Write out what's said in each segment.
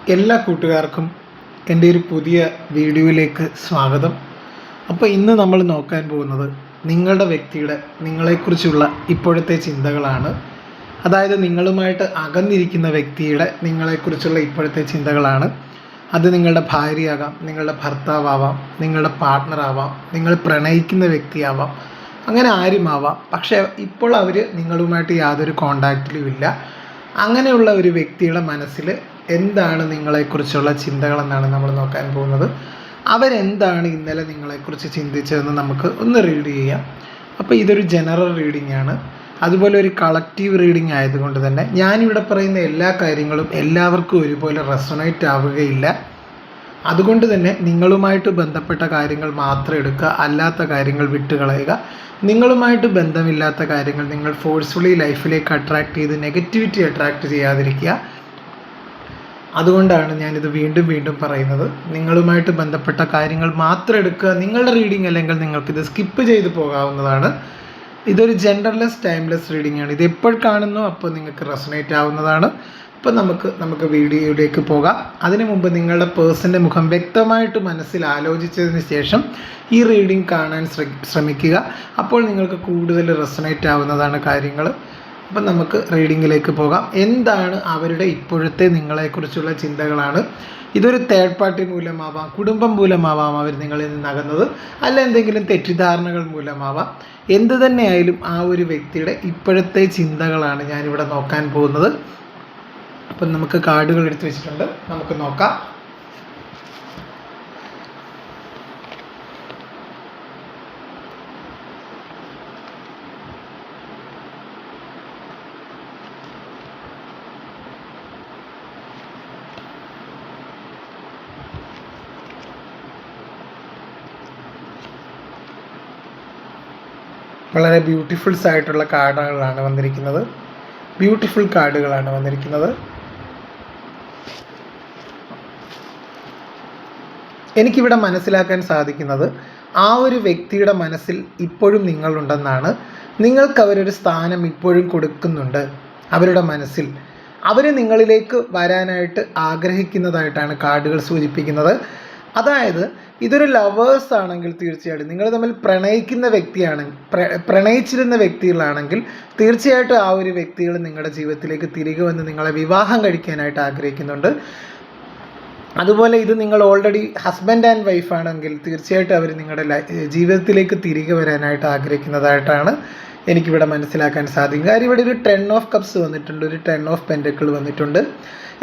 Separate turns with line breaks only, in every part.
എല്ലാ കൂട്ടുകാർക്കും എൻ്റെ ഒരു പുതിയ വീഡിയോയിലേക്ക് സ്വാഗതം. അപ്പോൾ ഇന്ന് നമ്മൾ നോക്കാൻ പോകുന്നത് നിങ്ങളുടെ വ്യക്തിയുടെ നിങ്ങളെക്കുറിച്ചുള്ള ഇപ്പോഴത്തെ ചിന്തകളാണ്. അതായത് നിങ്ങളുമായിട്ട് അകന്നിരിക്കുന്ന വ്യക്തിയുടെ നിങ്ങളെക്കുറിച്ചുള്ള ഇപ്പോഴത്തെ ചിന്തകളാണ്. അത് നിങ്ങളുടെ ഭാര്യയാകാം, നിങ്ങളുടെ ഭർത്താവാം, നിങ്ങളുടെ പാർട്ട്ണറാവാം, നിങ്ങൾ പ്രണയിക്കുന്ന വ്യക്തിയാവാം, അങ്ങനെ ആരുമാവാം. പക്ഷേ ഇപ്പോൾ അവർ നിങ്ങളുമായിട്ട് യാതൊരു കോണ്ടാക്റ്റിലും ഇല്ല. അങ്ങനെയുള്ള ഒരു വ്യക്തിയുടെ മനസ്സിൽ എന്താണ് നിങ്ങളെക്കുറിച്ചുള്ള ചിന്തകളെന്നാണ് നമ്മൾ നോക്കാൻ പോകുന്നത്. അവരെന്താണ് ഇന്നലെ നിങ്ങളെക്കുറിച്ച് ചിന്തിച്ചതെന്ന് നമുക്ക് ഒന്ന് റീഡ് ചെയ്യാം. അപ്പോൾ ഇതൊരു ജനറൽ റീഡിംഗ് ആണ്, അതുപോലെ ഒരു കളക്റ്റീവ് റീഡിംഗ് ആയതുകൊണ്ട് തന്നെ ഞാനിവിടെ പറയുന്ന എല്ലാ കാര്യങ്ങളും എല്ലാവർക്കും ഒരുപോലെ റെസൊണേറ്റ് ആവുകയില്ല. അതുകൊണ്ട് തന്നെ നിങ്ങളുമായിട്ട് ബന്ധപ്പെട്ട കാര്യങ്ങൾ മാത്രം എടുക്കുക, അല്ലാത്ത കാര്യങ്ങൾ വിട്ടുകളയുക. നിങ്ങളുമായിട്ട് ബന്ധമില്ലാത്ത കാര്യങ്ങൾ നിങ്ങൾ ഫോഴ്സ്ഫുള്ളി ലൈഫിലേക്ക് അട്രാക്റ്റ് ചെയ്ത് നെഗറ്റിവിറ്റി അട്രാക്റ്റ് ചെയ്യാതിരിക്കുക. അതുകൊണ്ടാണ് ഞാനിത് വീണ്ടും വീണ്ടും പറയുന്നത്. നിങ്ങളുമായിട്ട് ബന്ധപ്പെട്ട കാര്യങ്ങൾ മാത്രം എടുക്കുക. നിങ്ങളുടെ റീഡിംഗ് അല്ലെങ്കിൽ നിങ്ങൾക്കിത് സ്കിപ്പ് ചെയ്ത് പോകാവുന്നതാണ്. ഇതൊരു ജെൻഡർലെസ് ടൈംലെസ് റീഡിംഗ് ആണ്. ഇത് എപ്പോൾ കാണുന്നു അപ്പോൾ നിങ്ങൾക്ക് റെസൊണേറ്റ് ആവുന്നതാണ്. അപ്പോൾ നമുക്ക് വീഡിയോയിലേക്ക് പോകാം. അതിനു മുമ്പ് നിങ്ങളുടെ പേഴ്സൻ്റെ മുഖം വ്യക്തമായിട്ട് മനസ്സിൽ ആലോചിച്ചതിന് ശേഷം ഈ റീഡിംഗ് കാണാൻ ശ്രമിക്കുക. അപ്പോൾ നിങ്ങൾക്ക് കൂടുതൽ റെസൊണേറ്റ് ആവുന്നതാണ് കാര്യങ്ങൾ. അപ്പം നമുക്ക് റീഡിങ്ങിലേക്ക് പോകാം. എന്താണ് അവരുടെ ഇപ്പോഴത്തെ നിങ്ങളെക്കുറിച്ചുള്ള ചിന്തകളാണ്. ഇതൊരു തേർഡ് പാർട്ടി മൂലമാവാം, കുടുംബം മൂലമാവാം അവർ നിങ്ങളിൽ നിന്ന് അകന്നത്, അല്ല എന്തെങ്കിലും തെറ്റിദ്ധാരണകൾ മൂലമാവാം. എന്ത് തന്നെയായാലും ആ ഒരു വ്യക്തിയുടെ ഇപ്പോഴത്തെ ചിന്തകളാണ് ഞാനിവിടെ നോക്കാൻ പോകുന്നത്. അപ്പം നമുക്ക് കാർഡുകൾ എടുത്ത് വെച്ചിട്ടുണ്ട്, നമുക്ക് നോക്കാം. വളരെ ബ്യൂട്ടിഫുൾസ് ആയിട്ടുള്ള കാർഡുകളാണ് വന്നിരിക്കുന്നത്. ബ്യൂട്ടിഫുൾ കാർഡുകളാണ് വന്നിരിക്കുന്നത്. എനിക്കിവിടെ മനസ്സിലാക്കാൻ സാധിക്കുന്നത് ആ ഒരു വ്യക്തിയുടെ മനസ്സിൽ ഇപ്പോഴും നിങ്ങളുണ്ടെന്നാണ്. നിങ്ങൾക്ക് അവരൊരു സ്ഥാനം ഇപ്പോഴും കൊടുക്കുന്നുണ്ട് അവരുടെ മനസ്സിൽ. അവർ നിങ്ങളിലേക്ക് വരാനായിട്ട് ആഗ്രഹിക്കുന്നതായിട്ടാണ് കാർഡുകൾ സൂചിപ്പിക്കുന്നത്. അതായത് ഇതൊരു ലവേഴ്സ് ആണെങ്കിൽ തീർച്ചയായിട്ടും നിങ്ങൾ തമ്മിൽ പ്രണയിക്കുന്ന വ്യക്തിയാണെങ്കിൽ, പ്രണയിച്ചിരുന്ന വ്യക്തികളാണെങ്കിൽ തീർച്ചയായിട്ടും ആ ഒരു വ്യക്തികൾ നിങ്ങളുടെ ജീവിതത്തിലേക്ക് തിരികെ വന്ന് നിങ്ങളെ വിവാഹം കഴിക്കാനായിട്ട് ആഗ്രഹിക്കുന്നുണ്ട്. അതുപോലെ ഇത് നിങ്ങൾ ഓൾറെഡി ഹസ്ബൻഡ് ആൻഡ് വൈഫ് ആണെങ്കിൽ തീർച്ചയായിട്ടും അവർ നിങ്ങളുടെ ജീവിതത്തിലേക്ക് തിരികെ വരാനായിട്ട് ആഗ്രഹിക്കുന്നതായിട്ടാണ് എനിക്കിവിടെ മനസ്സിലാക്കാൻ സാധിക്കും. കാര്യം ഇവിടെ ഒരു 10 ഓഫ് കപ്സ് വന്നിട്ടുണ്ട്, ഒരു 10 ഓഫ് പെൻറ്റക്കിൾ വന്നിട്ടുണ്ട്.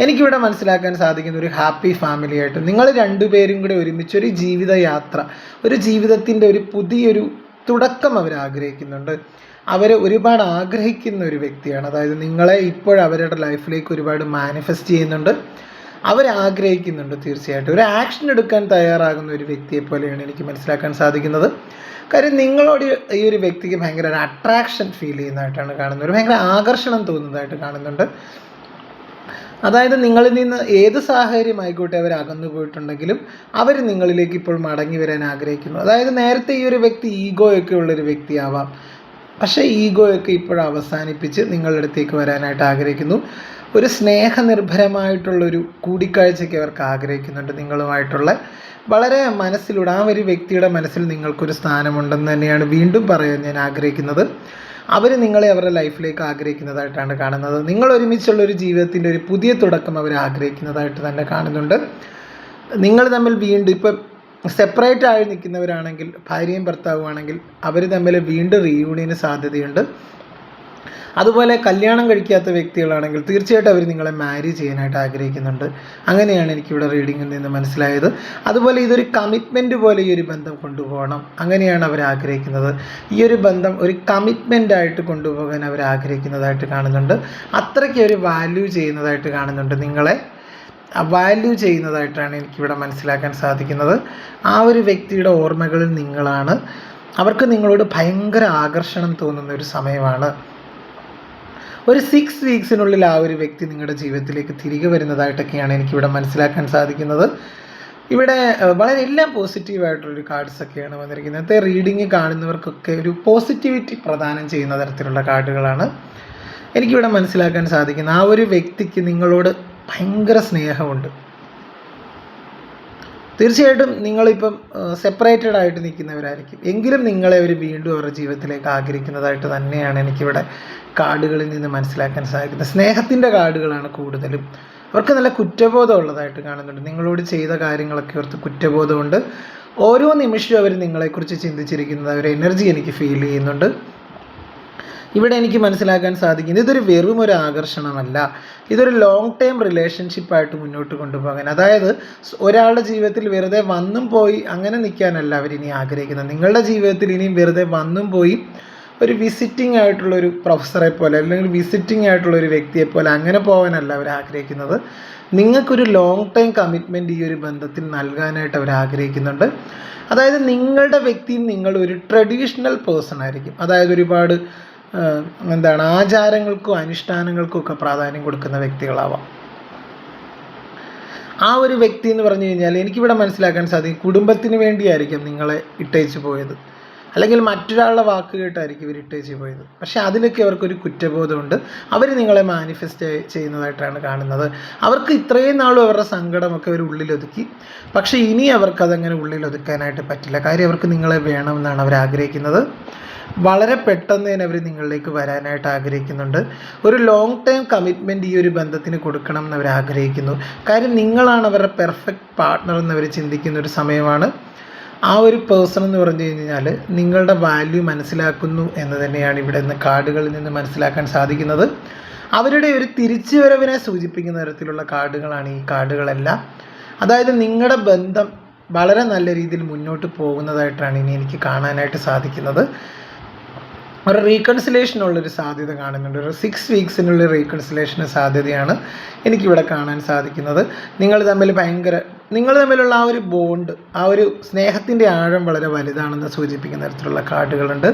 എനിക്കിവിടെ മനസ്സിലാക്കാൻ സാധിക്കുന്ന ഒരു ഹാപ്പി ഫാമിലി ആയിട്ട് നിങ്ങൾ രണ്ടുപേരും കൂടെ ഒരുമിച്ചൊരു ജീവിതയാത്ര, ഒരു ജീവിതത്തിൻ്റെ ഒരു പുതിയൊരു തുടക്കം അവർ ആഗ്രഹിക്കുന്നുണ്ട്. അവർ ഒരുപാട് ആഗ്രഹിക്കുന്ന ഒരു വ്യക്തിയാണ്. അതായത് നിങ്ങളെ ഇപ്പോൾ അവരുടെ ലൈഫിലേക്ക് ഒരുപാട് മാനിഫെസ്റ്റ് ചെയ്യുന്നുണ്ട്, അവരാഗ്രഹിക്കുന്നുണ്ട്. തീർച്ചയായിട്ടും ഒരു ആക്ഷൻ എടുക്കാൻ തയ്യാറാകുന്ന ഒരു വ്യക്തിയെ പോലെയാണ് എനിക്ക് മനസ്സിലാക്കാൻ സാധിക്കുന്നത്. കാര്യം നിങ്ങളോട് ഈ ഒരു വ്യക്തിക്ക് ഭയങ്കര ഒരു അട്രാക്ഷൻ ഫീൽ ചെയ്യുന്നതായിട്ടാണ് കാണുന്നത്, ഒരു ഭയങ്കര ആകർഷണം തോന്നുന്നതായിട്ട് കാണുന്നുണ്ട്. അതായത് നിങ്ങളിൽ നിന്ന് ഏത് സാഹചര്യം ആയിക്കോട്ടെ അവർ അകന്നു പോയിട്ടുണ്ടെങ്കിലും അവർ നിങ്ങളിലേക്ക് ഇപ്പോൾ മടങ്ങി വരാൻ ആഗ്രഹിക്കുന്നു. അതായത് നേരത്തെ ഈ ഒരു വ്യക്തി ഈഗോയൊക്കെ ഉള്ളൊരു വ്യക്തിയാവാം, പക്ഷേ ഈഗോയൊക്കെ ഇപ്പോൾ അവസാനിപ്പിച്ച് നിങ്ങളുടെ അടുത്തേക്ക് വരാനായിട്ട് ആഗ്രഹിക്കുന്നു. ഒരു സ്നേഹനിർഭരമായിട്ടുള്ളൊരു കൂടിക്കാഴ്ചയ്ക്ക് അവർക്ക് ആഗ്രഹിക്കുന്നുണ്ട് നിങ്ങളുമായിട്ടുള്ള. വളരെ മനസ്സിലൂടെ ആ ഒരു വ്യക്തിയുടെ മനസ്സിൽ നിങ്ങൾക്കൊരു സ്ഥാനമുണ്ടെന്ന് തന്നെയാണ് വീണ്ടും പറയാൻ ഞാൻ ആഗ്രഹിക്കുന്നത്. അവർ നിങ്ങളെ അവരുടെ ലൈഫിലേക്ക് ആഗ്രഹിക്കുന്നതായിട്ടാണ് കാണുന്നത്. നിങ്ങൾ ഒരുമിച്ചുള്ളൊരു ജീവിതത്തിൻ്റെ ഒരു പുതിയ തുടക്കം അവർ ആഗ്രഹിക്കുന്നതായിട്ട് തന്നെ കാണുന്നുണ്ട്. നിങ്ങൾ തമ്മിൽ വീണ്ടും ഇപ്പം സെപ്പറേറ്റ് ആയി നിൽക്കുന്നവരാണെങ്കിൽ, ഭാര്യയും ഭർത്താവുമാണെങ്കിൽ അവർ തമ്മിൽ വീണ്ടും റീയൂണിയന് സാധ്യതയുണ്ട്. അതുപോലെ കല്യാണം കഴിക്കാത്ത വ്യക്തികളാണെങ്കിൽ തീർച്ചയായിട്ടും അവർ നിങ്ങളെ മാരി ചെയ്യാനായിട്ട് ആഗ്രഹിക്കുന്നുണ്ട്. അങ്ങനെയാണ് എനിക്കിവിടെ റീഡിങ്ങിൽ നിന്ന് മനസ്സിലായത്. അതുപോലെ ഇതൊരു കമ്മിറ്റ്മെൻറ്റ് പോലെ ഈ ഒരു ബന്ധം കൊണ്ടുപോകണം, അങ്ങനെയാണ് അവർ ആഗ്രഹിക്കുന്നത്. ഈ ഒരു ബന്ധം ഒരു കമ്മിറ്റ്മെൻറ്റായിട്ട് കൊണ്ടുപോകാൻ അവർ ആഗ്രഹിക്കുന്നതായിട്ട് കാണുന്നുണ്ട്. അത്രയ്ക്ക് ഒരു വാല്യൂ ചെയ്യുന്നതായിട്ട് കാണുന്നുണ്ട്, നിങ്ങളെ വാല്യൂ ചെയ്യുന്നതായിട്ടാണ് എനിക്കിവിടെ മനസ്സിലാക്കാൻ സാധിക്കുന്നത്. ആ ഒരു വ്യക്തിയുടെ ഓർമ്മകളിൽ നിങ്ങളാണ്. അവർക്ക് നിങ്ങളോട് ഭയങ്കര ആകർഷണം തോന്നുന്ന ഒരു സമയമാണ്. ഒരു 6 വീക്സിനുള്ളിൽ ആ ഒരു വ്യക്തി നിങ്ങളുടെ ജീവിതത്തിലേക്ക് തിരികെ വരുന്നതായിട്ടൊക്കെയാണ് എനിക്കിവിടെ മനസ്സിലാക്കാൻ സാധിക്കുന്നത്. ഇവിടെ വളരെ എല്ലാം പോസിറ്റീവായിട്ടുള്ളൊരു കാർഡ്സൊക്കെയാണ് വന്നിരിക്കുന്നത്. ഇന്നത്തെ റീഡിങ് കാണുന്നവർക്കൊക്കെ ഒരു പോസിറ്റിവിറ്റി പ്രദാനം ചെയ്യുന്ന തരത്തിലുള്ള കാർഡുകളാണ് എനിക്കിവിടെ മനസ്സിലാക്കാൻ സാധിക്കുന്നത്. ആ ഒരു വ്യക്തിക്ക് നിങ്ങളോട് ഭയങ്കര സ്നേഹമുണ്ട്. തീർച്ചയായിട്ടും നിങ്ങളിപ്പം സെപ്പറേറ്റഡ് ആയിട്ട് നിൽക്കുന്നവരായിരിക്കും, എങ്കിലും നിങ്ങളെ അവർ വീണ്ടും അവരുടെ ജീവിതത്തിലേക്ക് ആഗ്രഹിക്കുന്നതായിട്ട് തന്നെയാണ് എനിക്കിവിടെ കാർഡുകളിൽ നിന്ന് മനസ്സിലാക്കാൻ സാധിക്കുന്നത്. സ്നേഹത്തിൻ്റെ കാർഡുകളാണ് കൂടുതലും. അവർക്ക് നല്ല കുറ്റബോധം ഉള്ളതായിട്ട് കാണുന്നുണ്ട്. നിങ്ങളോട് ചെയ്ത കാര്യങ്ങളൊക്കെ അവർക്ക് കുറ്റബോധമുണ്ട്. ഓരോ നിമിഷവും അവർ നിങ്ങളെക്കുറിച്ച് ചിന്തിച്ചിരിക്കുന്നത് ഒരു എനർജി എനിക്ക് ഫീൽ ചെയ്യുന്നുണ്ട്. ഇവിടെ എനിക്ക് മനസ്സിലാക്കാൻ സാധിക്കുന്നത് ഇതൊരു വെറും ഒരു ആകർഷണമല്ല, ഇതൊരു ലോങ് ടൈം റിലേഷൻഷിപ്പായിട്ട് മുന്നോട്ട് കൊണ്ടുപോകാൻ, അതായത് ഒരാളുടെ ജീവിതത്തിൽ വെറുതെ വന്നും പോയി അങ്ങനെ നിൽക്കാനല്ല അവരിനി ആഗ്രഹിക്കുന്നത്. നിങ്ങളുടെ ജീവിതത്തിൽ ഇനിയും വെറുതെ വന്നും പോയി ഒരു വിസിറ്റിംഗ് ആയിട്ടുള്ളൊരു പ്രൊഫസറെ പോലെ അല്ലെങ്കിൽ വിസിറ്റിംഗ് ആയിട്ടുള്ളൊരു വ്യക്തിയെ പോലെ അങ്ങനെ പോകാനല്ല അവർ ആഗ്രഹിക്കുന്നത്. നിങ്ങൾക്കൊരു ലോങ് ടൈം കമ്മിറ്റ്മെൻറ്റ് ഈ ഒരു ബന്ധത്തിൽ നൽകാനായിട്ട് അവർ ആഗ്രഹിക്കുന്നുണ്ട്. അതായത് നിങ്ങളുടെ വ്യക്തിയും നിങ്ങളൊരു ട്രഡീഷണൽ പേഴ്സൺ ആയിരിക്കും. അതായത് ഒരുപാട് ആചാരങ്ങൾക്കും അനുഷ്ഠാനങ്ങൾക്കും ഒക്കെ പ്രാധാന്യം കൊടുക്കുന്ന വ്യക്തികളാവാം. ആ ഒരു വ്യക്തി എന്ന് പറഞ്ഞു കഴിഞ്ഞാൽ എനിക്കിവിടെ മനസ്സിലാക്കാൻ സാധിക്കും കുടുംബത്തിന് വേണ്ടിയായിരിക്കും നിങ്ങളെ ഇട്ടേച്ച് പോയത്, അല്ലെങ്കിൽ മറ്റൊരാളുടെ വാക്ക് കേട്ടായിരിക്കും ഇവർ ഇട്ടേച്ച് പോയത്. പക്ഷേ അതിലൊക്കെ അവർക്കൊരു കുറ്റബോധമുണ്ട്. അവർ നിങ്ങളെ മാനിഫെസ്റ്റ് ചെയ്യുന്നതായിട്ടാണ് കാണുന്നത്. അവർക്ക് ഇത്രയും നാളും അവരുടെ സങ്കടമൊക്കെ അവർ ഉള്ളിലൊതുക്കി, പക്ഷേ ഇനി അവർക്കതങ്ങനെ ഉള്ളിലൊതുക്കാനായിട്ട് പറ്റില്ല. കാര്യം അവർക്ക് നിങ്ങളെ വേണമെന്നാണ് അവർ ആഗ്രഹിക്കുന്നത്. വളരെ പെട്ടെന്ന് തന്നെ അവർ നിങ്ങളിലേക്ക് വരാനായിട്ട് ആഗ്രഹിക്കുന്നുണ്ട്. ഒരു ലോങ് ടൈം കമ്മിറ്റ്മെൻറ്റ് ഈ ഒരു ബന്ധത്തിന് കൊടുക്കണം എന്ന് അവർ ആഗ്രഹിക്കുന്നു. കാര്യം നിങ്ങളാണ് അവരുടെ പെർഫെക്റ്റ് പാർട്ട്ണർ എന്നവർ ചിന്തിക്കുന്ന ഒരു സമയമാണ്. ആ ഒരു പേഴ്സൺ എന്ന് പറഞ്ഞു കഴിഞ്ഞാൽ നിങ്ങളുടെ വാല്യൂ മനസ്സിലാക്കുന്നു എന്ന് തന്നെയാണ് ഇവിടെ നിന്ന് കാർഡുകളിൽ നിന്ന് മനസ്സിലാക്കാൻ സാധിക്കുന്നത്. അവരുടെ ഒരു തിരിച്ചുവരവിനെ സൂചിപ്പിക്കുന്ന തരത്തിലുള്ള കാർഡുകളാണ് ഈ കാർഡുകളെല്ലാം. അതായത് നിങ്ങളുടെ ബന്ധം വളരെ നല്ല രീതിയിൽ മുന്നോട്ട് പോകുന്നതായിട്ടാണ് ഇനി എനിക്ക് കാണാനായിട്ട് സാധിക്കുന്നത്. ഒരു റീകൺസിലേഷനുള്ളൊരു സാധ്യത കാണുന്നുണ്ട്. ഒരു 6 വീക്സിനുള്ള റീകൺസിലേഷന് സാധ്യതയാണ് എനിക്കിവിടെ കാണാൻ സാധിക്കുന്നത്. നിങ്ങൾ തമ്മിലുള്ള ആ ഒരു ബോണ്ട്, ആ ഒരു സ്നേഹത്തിൻ്റെ ആഴം വളരെ വലുതാണെന്ന് സൂചിപ്പിക്കുന്ന തരത്തിലുള്ള കാർഡുകളുണ്ട്.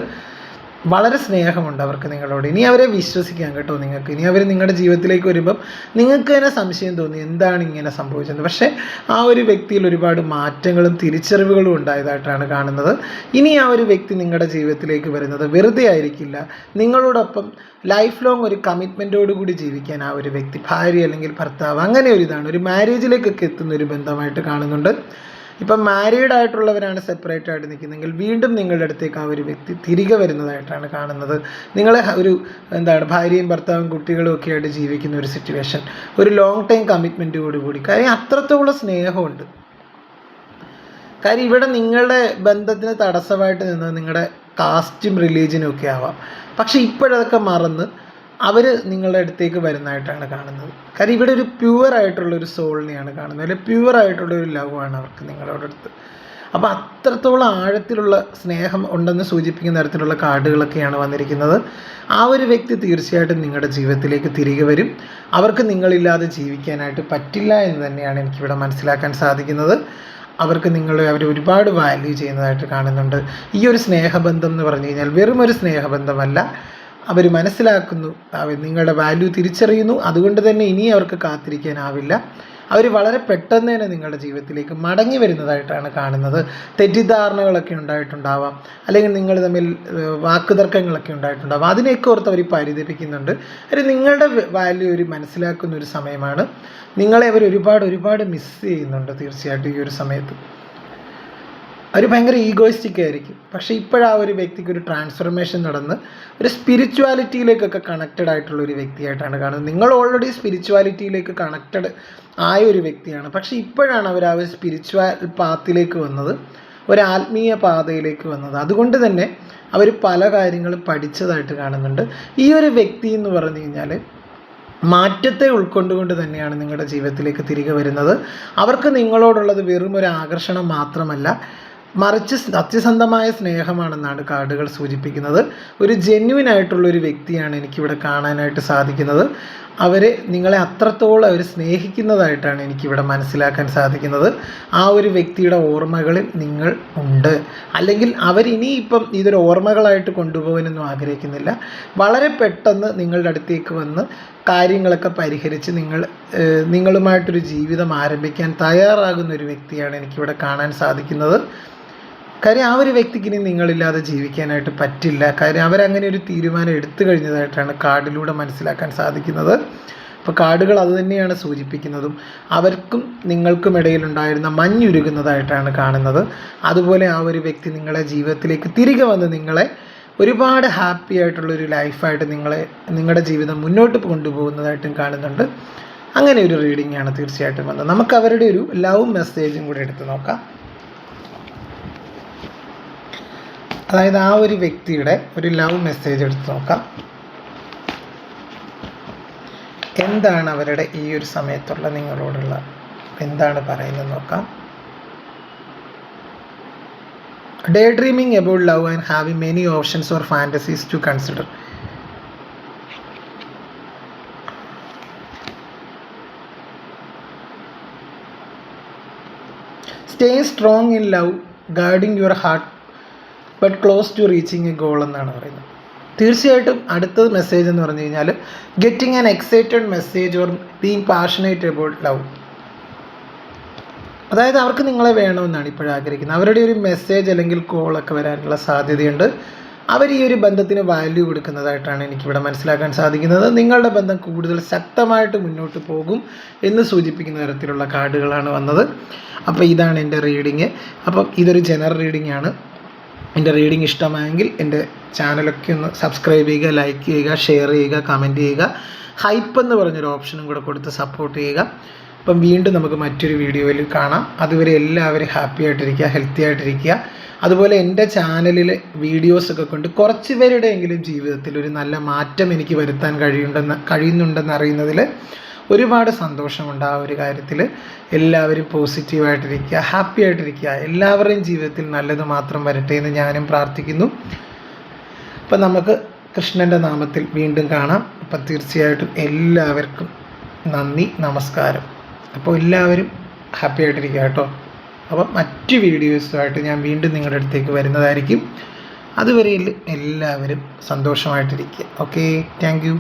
വളരെ സ്നേഹമുണ്ട് അവർക്ക് നിങ്ങളോട്. ഇനി അവരെ വിശ്വസിക്കാം കേട്ടോ. നിങ്ങൾക്ക് ഇനി അവർ നിങ്ങളുടെ ജീവിതത്തിലേക്ക് വരുമ്പം നിങ്ങൾക്ക് തന്നെ സംശയം തോന്നി എന്താണ് ഇങ്ങനെ സംഭവിച്ചത്. പക്ഷേ ആ ഒരു വ്യക്തിയിൽ ഒരുപാട് മാറ്റങ്ങളും തിരിച്ചറിവുകളും ഉണ്ടായതായിട്ടാണ് കാണുന്നത്. ഇനി ആ ഒരു വ്യക്തി നിങ്ങളുടെ ജീവിതത്തിലേക്ക് വരുന്നത് വെറുതെ ആയിരിക്കില്ല. നിങ്ങളോടൊപ്പം ലൈഫ് ലോങ് ഒരു കമ്മിറ്റ്മെൻറ്റോടുകൂടി ജീവിക്കാൻ ആ ഒരു വ്യക്തി, ഭാര്യ അല്ലെങ്കിൽ ഭർത്താവ്, അങ്ങനെ ഒരു ഇതാണ്, ഒരു മാരേജിലേക്കൊക്കെ എത്തുന്ന ഒരു ബന്ധമായിട്ട് കാണുന്നുണ്ട്. ഇപ്പം മാരീഡ് ആയിട്ടുള്ളവരാണ് സെപ്പറേറ്റ് ആയിട്ട് നിൽക്കുന്നതെങ്കിൽ വീണ്ടും നിങ്ങളുടെ അടുത്തേക്ക് ആ ഒരു വ്യക്തി തിരികെ വരുന്നതായിട്ടാണ് കാണുന്നത്. നിങ്ങളെ ഒരു ഭാര്യയും ഭർത്താവും കുട്ടികളും ഒക്കെ ആയിട്ട് ജീവിക്കുന്ന ഒരു സിറ്റുവേഷൻ, ഒരു ലോങ് ടൈം കമ്മിറ്റ്മെൻറ്റോടുകൂടി. കാര്യം അത്രത്തോളം സ്നേഹമുണ്ട്. കാര്യം ഇവിടെ നിങ്ങളുടെ ബന്ധത്തിന് തടസ്സമായിട്ട് നിന്നത് നിങ്ങളുടെ കാസ്റ്റും റിലീജിയനും ഒക്കെ ആവാം. പക്ഷേ ഇപ്പോഴതൊക്കെ മറന്ന് അവർ നിങ്ങളുടെ അടുത്തേക്ക് വരുന്നതായിട്ടാണ് കാണുന്നത്. കാര്യം ഇവിടെ ഒരു പ്യുവറായിട്ടുള്ളൊരു സോളിനെയാണ് കാണുന്നത്, അല്ലെങ്കിൽ പ്യുവറായിട്ടുള്ളൊരു ലവാണ് അവർക്ക് നിങ്ങളോടടുത്ത്. അപ്പോൾ അത്രത്തോളം ആഴത്തിലുള്ള സ്നേഹം ഉണ്ടെന്ന് സൂചിപ്പിക്കുന്ന തരത്തിലുള്ള കാർഡുകളൊക്കെയാണ് വന്നിരിക്കുന്നത്. ആ ഒരു വ്യക്തി തീർച്ചയായിട്ടും നിങ്ങളുടെ ജീവിതത്തിലേക്ക് തിരികെ വരും. അവർക്ക് നിങ്ങളില്ലാതെ ജീവിക്കാനായിട്ട് പറ്റില്ല എന്ന് തന്നെയാണ് എനിക്കിവിടെ മനസ്സിലാക്കാൻ സാധിക്കുന്നത്. അവർക്ക് അവർ ഒരുപാട് വാല്യൂ ചെയ്യുന്നതായിട്ട് കാണുന്നുണ്ട്. ഈ ഒരു സ്നേഹബന്ധം എന്ന് പറഞ്ഞു കഴിഞ്ഞാൽ വെറും ഒരു സ്നേഹബന്ധമല്ല. അവർ മനസ്സിലാക്കുന്നു, നിങ്ങളുടെ വാല്യൂ തിരിച്ചറിയുന്നു. അതുകൊണ്ട് തന്നെ ഇനി അവർക്ക് കാത്തിരിക്കാനാവില്ല. അവർ വളരെ പെട്ടെന്ന് തന്നെ നിങ്ങളുടെ ജീവിതത്തിലേക്ക് മടങ്ങി വരുന്നതായിട്ടാണ് കാണുന്നത്. തെറ്റിദ്ധാരണകളൊക്കെ ഉണ്ടായിട്ടുണ്ടാവാം, അല്ലെങ്കിൽ നിങ്ങൾ തമ്മിൽ വാക്കുതർക്കങ്ങളൊക്കെ ഉണ്ടായിട്ടുണ്ടാവാം. അതിനെയൊക്കെ ഓർത്ത് അവർ പരിതപിക്കുന്നുണ്ട്. നിങ്ങളുടെ വാല്യൂ അവർ മനസ്സിലാക്കുന്ന ഒരു സമയമാണ്. നിങ്ങളെ അവർ ഒരുപാട് മിസ് ചെയ്യുന്നുണ്ട്. തീർച്ചയായിട്ടും ഈ ഒരു സമയത്ത് അവർ ഭയങ്കര ഈഗോയിസ്റ്റിക് ആയിരിക്കും. പക്ഷേ ഇപ്പോഴാ ഒരു വ്യക്തിക്ക് ഒരു ട്രാൻസ്ഫർമേഷൻ നടന്ന് ഒരു സ്പിരിച്വാലിറ്റിയിലേക്കൊക്കെ കണക്റ്റഡ് ആയിട്ടുള്ള ഒരു വ്യക്തിയായിട്ടാണ് കാണുന്നത്. നിങ്ങൾ ഓൾറെഡി സ്പിരിച്വാലിറ്റിയിലേക്ക് കണക്റ്റഡ് ആയ ഒരു വ്യക്തിയാണ്. പക്ഷേ ഇപ്പോഴാണ് അവർ ആ ഒരു സ്പിരിച്വൽ പാത്തിലേക്ക് വന്നത്, ഒരു ആത്മീയ പാതയിലേക്ക് വന്നത്. അതുകൊണ്ട് തന്നെ അവർ പല കാര്യങ്ങളും പഠിച്ചതായിട്ട് കാണുന്നുണ്ട്. ഈ ഒരു വ്യക്തി എന്ന് പറഞ്ഞു കഴിഞ്ഞാൽ മാറ്റത്തെ ഉൾക്കൊണ്ടുകൊണ്ട് തന്നെയാണ് നിങ്ങളുടെ ജീവിതത്തിലേക്ക് തിരികെ വരുന്നത്. അവർക്ക് നിങ്ങളോടുള്ളത് വെറും ഒരു ആകർഷണം മാത്രമല്ല, മറിച്ച് സത്യസന്ധമായ സ്നേഹമാണെന്നാണ് കാർഡുകൾ സൂചിപ്പിക്കുന്നത്. ഒരു ജെന്യുവൻ ആയിട്ടുള്ളൊരു വ്യക്തിയാണ് എനിക്കിവിടെ കാണാനായിട്ട് സാധിക്കുന്നത്. നിങ്ങളെ അത്രത്തോളം അവർ സ്നേഹിക്കുന്നതായിട്ടാണ് എനിക്കിവിടെ മനസ്സിലാക്കാൻ സാധിക്കുന്നത്. ആ ഒരു വ്യക്തിയുടെ ഓർമ്മകളിൽ നിങ്ങൾ ഉണ്ട്, അല്ലെങ്കിൽ അവരിനിയിപ്പം ഇതൊരു ഓർമ്മകളായിട്ട് കൊണ്ടുപോകാനൊന്നും ആഗ്രഹിക്കുന്നില്ല. വളരെ പെട്ടെന്ന് നിങ്ങളുടെ അടുത്തേക്ക് വന്ന് കാര്യങ്ങളൊക്കെ പരിഹരിച്ച് നിങ്ങളുമായിട്ടൊരു ജീവിതം ആരംഭിക്കാൻ തയ്യാറാകുന്ന ഒരു വ്യക്തിയാണ് എനിക്കിവിടെ കാണാൻ സാധിക്കുന്നത്. കാര്യം ആ ഒരു വ്യക്തിക്ക് ഇനി നിങ്ങളില്ലാതെ ജീവിക്കാനായിട്ട് പറ്റില്ല. കാര്യം അവരങ്ങനെ ഒരു തീരുമാനം എടുത്തു കഴിഞ്ഞതായിട്ടാണ് കാർഡിലൂടെ മനസ്സിലാക്കാൻ സാധിക്കുന്നത്. അപ്പോൾ കാർഡുകൾ അത് തന്നെയാണ് സൂചിപ്പിക്കുന്നതും. അവർക്കും നിങ്ങൾക്കും ഇടയിലുണ്ടായിരുന്ന മഞ്ഞുരുകുന്നതായിട്ടാണ് കാണുന്നത്. അതുപോലെ ആ ഒരു വ്യക്തി നിങ്ങളെ ജീവിതത്തിലേക്ക് തിരികെ വന്ന് നിങ്ങളെ ഒരുപാട് ഹാപ്പി ആയിട്ടുള്ളൊരു ലൈഫായിട്ട് നിങ്ങളുടെ ജീവിതം മുന്നോട്ട് കൊണ്ടുപോകുന്നതായിട്ടും കാണുന്നുണ്ട്. അങ്ങനെ ഒരു റീഡിംഗ് ആണ് തീർച്ചയായിട്ടും വന്നത്. നമുക്ക് അവരുടെ ഒരു ലവ് മെസ്സേജും കൂടി എടുത്ത് നോക്കാം. അതായത് ആ ഒരു വ്യക്തിയുടെ ഒരു ലവ് മെസ്സേജ് എടുത്ത് നോക്കാം. എന്താണ് അവരുടെ ഈ ഒരു സമയത്തുള്ള നിങ്ങളോടുള്ള എന്താണ് പറയുന്നത് നോക്കാം. Day dreaming about love and having many options or fantasies to consider. Stay strong in love, guarding your heart but close to reaching a goal എന്നാണ് പറയുന്നത്. തീർച്ചയായിട്ടും അടുത്ത മെസ്സേജ് എന്ന് പറഞ്ഞു കഴിഞ്ഞാൽ getting an excited message or being passionate about love. അതായത് അവർക്ക് നിങ്ങളെ വേണമെന്നാണ് ഇപ്പോഴും ആഗ്രഹിക്കുന്നത്. അവരുടെ ഒരു മെസ്സേജ് അല്ലെങ്കിൽ കോളൊക്കെ വരാനുള്ള സാധ്യതയുണ്ട്. അവർ ഈ ഒരു ബന്ധത്തിന് വാല്യൂ കൊടുക്കുന്നതായിട്ടാണ് എനിക്കിവിടെ മനസ്സിലാക്കാൻ സാധിക്കുന്നത്. നിങ്ങളുടെ ബന്ധം കൂടുതൽ ശക്തമായിട്ട് മുന്നോട്ട് പോകും എന്ന് സൂചിപ്പിക്കുന്ന തരത്തിലുള്ള കാർഡുകളാണ് വന്നത്. അപ്പോൾ ഇതാണ് എൻ്റെ റീഡിങ്. അപ്പം ഇതൊരു ജനറൽ റീഡിംഗ് ആണ്. എൻ്റെ റീഡിംഗ് ഇഷ്ടമായെങ്കിൽ എൻ്റെ ചാനലൊക്കെ ഒന്ന് സബ്സ്ക്രൈബ് ചെയ്യുക, ലൈക്ക് ചെയ്യുക, ഷെയർ ചെയ്യുക, കമൻറ്റ് ചെയ്യുക. ഹൈപ്പ് എന്ന് പറഞ്ഞൊരു ഓപ്ഷനും കൂടെ കൊടുത്ത് സപ്പോർട്ട് ചെയ്യുക. അപ്പം വീണ്ടും നമുക്ക് മറ്റൊരു വീഡിയോയിൽ കാണാം. അതുവരെ എല്ലാവരും ഹാപ്പി ആയിട്ടിരിക്കുക, ഹെൽത്തി ആയിട്ടിരിക്കുക. അതുപോലെ എൻ്റെ ചാനലിൽ വീഡിയോസൊക്കെ കൊണ്ട് കുറച്ച് പേരുടെയെങ്കിലും ജീവിതത്തിൽ ഒരു നല്ല മാറ്റം എനിക്ക് വരുത്താൻ കഴിയുന്നുണ്ടെന്ന് അറിയുന്നതിൽ ഒരുപാട് സന്തോഷമുണ്ട്. ആ ഒരു കാര്യത്തിൽ എല്ലാവരും പോസിറ്റീവായിട്ടിരിക്കുക, ഹാപ്പി ആയിട്ടിരിക്കുക. എല്ലാവരുടെയും ജീവിതത്തിൽ നല്ലത് മാത്രം വരട്ടെ എന്ന് ഞാനും പ്രാർത്ഥിക്കുന്നു. അപ്പം നമുക്ക് കൃഷ്ണൻ്റെ നാമത്തിൽ വീണ്ടും കാണാം. അപ്പം തീർച്ചയായിട്ടും എല്ലാവർക്കും നന്ദി, നമസ്കാരം. അപ്പോൾ എല്ലാവരും ഹാപ്പി ആയിട്ടിരിക്കുക കേട്ടോ. അപ്പം മറ്റ് വീഡിയോസുമായിട്ട് ഞാൻ വീണ്ടും നിങ്ങളുടെ അടുത്തേക്ക് വരുന്നതായിരിക്കും. അതുവരെയിൽ എല്ലാവരും സന്തോഷമായിട്ടിരിക്കുക. Okay, thank you.